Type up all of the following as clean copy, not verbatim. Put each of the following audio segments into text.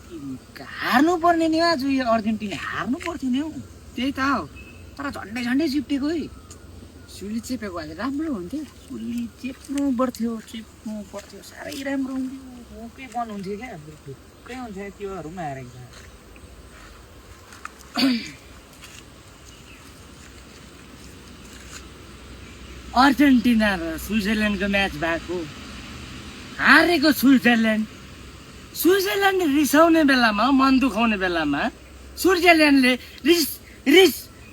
हार्नु पर्ने नि आज यो अर्जेन्टिना हार्नु पर्थ्यो नि हौ त्यही त हो तर झन्डै झन्डै चिप्टेको है सुली चेपेको भए राम्रो हुन्थ्यो सुली चेप्नु पर्थ्यो साह्रै राम्रो हुन्थ्यो ओके बन हुन्थ्यो क्या ढुक्कै हुन्थ्यो त्योहरूमा हारेको अर्जेन्टिना र स्विजरल्यान्डको म्याच भएको हारेको स्विजरल्यान्ड रिसाउने बेलामा मन दुखाउने बेलामा स्विजरल्यान्डले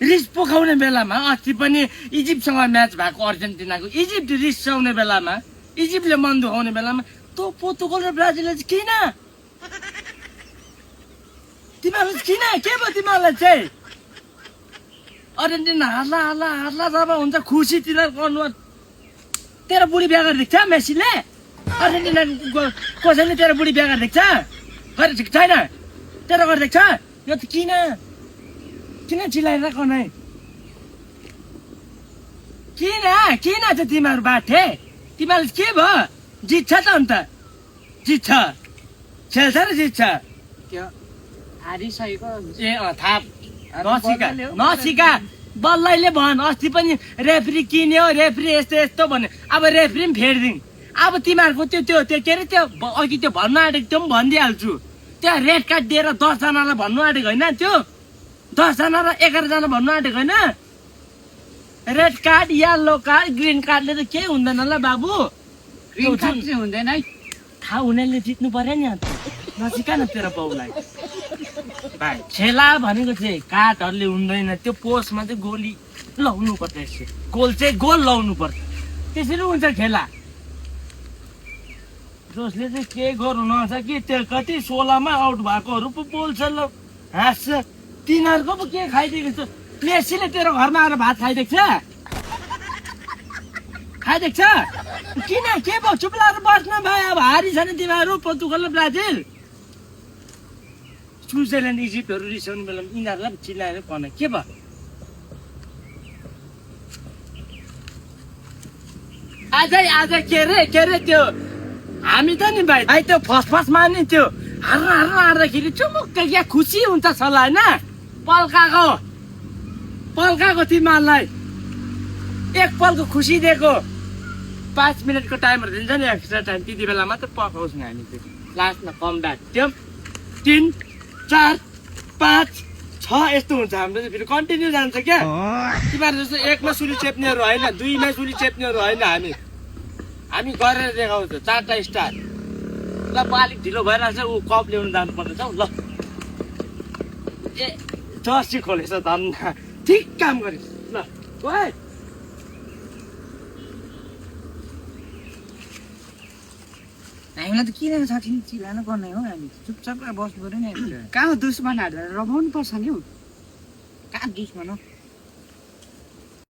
रिस पोखाउने बेलामा अस्ति पनि इजिप्टसँग म्याच भएको अर्जेन्टिनाको इजिप्ट रिसाउने बेलामा इजिप्टले मन दुखाउने बेलामा तँ पोर्तुगल र ब्राजिलले चाहिँ किन तिमीहरूले किन के भयो तिमीहरूलाई चाहिँ अर्जेन्टिना हार्ला जब हुन्छ खुसी तिनीहरूको अनुहार तेरो बुढी बिहा गरेर देख्छ मेसीले अर्जेन्टिना कसैले तेरो बुढी बिहा गरेर देख्छ गरेको छैन तेरो गरेर देख्छ यो त किन चिलाइरहेको नै किन चाहिँ तिमीहरू बाठे तिमीहरूले के भयो जित्छ त अन्त जित्छ खेल्छ र जित्छ त्यो हारिसकेको ए थाप नसिका बल्लैले भन अस्ति पनि रेफ्री किन्यो रेफ्री यस्तो भन्यो अब रेफ्री पनि फेरिदिउँ अब तिमीहरूको त्यो के अरे त्यो अघि त्यो भन्नु आँटेको त्यो पनि भनिदिइहाल्छु त्यहाँ रेड कार्ड दिएर 10 जनालाई भन्नु आँटेको होइन त्यो 10 जना र 11 जना भन्नु आँटेको होइन red card yellow card green कार्डले त केही हुँदैन ल बाबु ग्रिन कार्ड चाहिँ हुँदैन है थाहा हुनेले जित्नु पर्यो नि अन्त नसिका न तेरो बाउलाई भाइ खेला भनेको चाहिँ काठहरूले हुँदैन त्यो पोस्टमा चाहिँ गोली लाउनु पर्छ यसो गोल लाउनु पर्छ त्यसरी हुन्छ खेला जसले चाहिँ के गर्नु नसके त्यो कति 16मा आउट भएकोहरू पो बोल्छ ल हाँस्छ तिनीहरूको पो के खाइदिएको छ मेसीले तेरो घरमा आएर भात खाइदिएको छ किन के भयो चुप लाएर बस्न भयो अब हारिछ नि तिमीहरू पोर्तुगल र ब्राजिल स्विजरल्यान्ड इजिप्टहरू रिसाउने बेलामा यिनीहरूलाई चिल्लाएर भने के भयो आज के अरे त्यो हामी त नि भाइ त्यो फर्स्ट नि त्यो हार्दाखेरि चुमुक्क क्या खुसी हुन्छ सल्लाह होइन पल्काको तिमीहरूलाई एक पलको खुसी दिएको 5 मिनटको टाइमहरू दिन्छ नि एक्स्ट्रा टाइम त्यति बेला मात्र पकाउँछौँ हामी त्यो लास्टमा कम ब्याक त्यो 3 4 5 6 यस्तो हुन्छ हाम्रो चाहिँ फेरि कन्टिन्यू जान्छ क्या तिमीहरू जस्तो 1मा सुली चेप्नेहरू होइन 2मा सुली चेप्नेहरू होइन हामी गरेर देखाउँछ 4टा स्टार ल अलिक ढिलो भइरहेको छ ऊ कप ल्याउनु जानुपर्छ हौ ल ए जर्सी खोलेछ धन्न ठिक काम गरिस् ल ओए हामीलाई त किन सकिन्छ चिलानु पर्ने हो हामी चुपचाप बस्नु पऱ्यो नि कहाँ दुश्मन हालेर रमाउनु पर्छ नि हौ कहाँ दुश्मन हो